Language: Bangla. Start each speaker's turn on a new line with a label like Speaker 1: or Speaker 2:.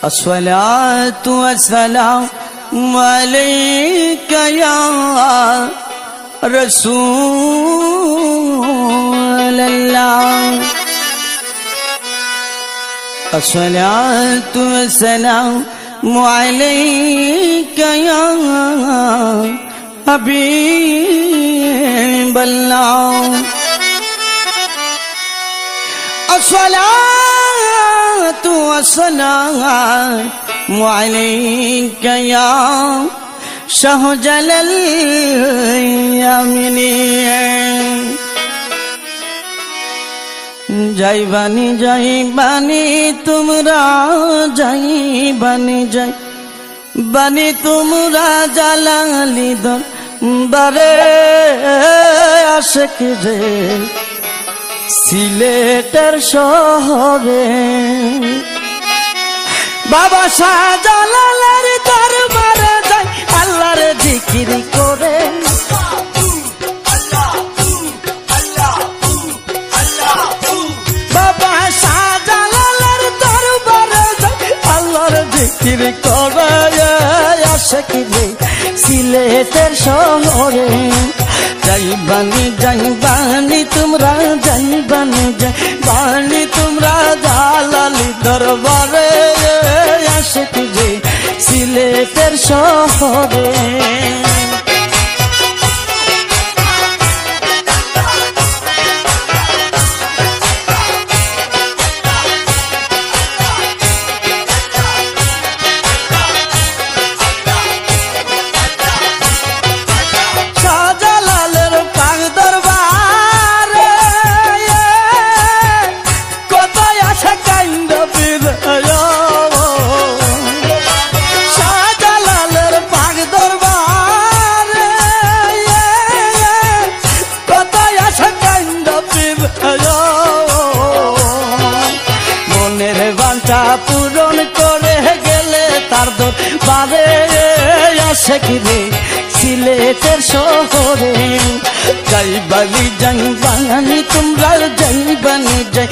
Speaker 1: अस्सलातु वस्सलामु अलैका या रसूलल्लाह। अस्सलातु वस्सलामु अलैका या हबीबल्लाह। अस्सलातु वस्सलामु अलैका या शाहजलाल यामिनी। जाइबानी जाइबानी तुमरा जाइबानी जाइबानी तुमरा জালালি দরবারে আশিক রে সিলেটের শহরে। বাবা শাহজালালের দরবারে যাই আল্লাহর জিকির করে। বাবা শাহজালালের দরবারে যাই আল্লাহর জিকির করে আশিক রে সিলেটের শহরে। যাইবানি যাইবানি তোমরা যাইবানি যাইবানি তোমরা জালালি দরবারে আশিক রে সিলেটের শহরে। পূরণ করে গেলে তার দরবারে আশিক রে সিলেটের শহরে। যাইবানি যাইবানি তোমরা যাইবানি যাই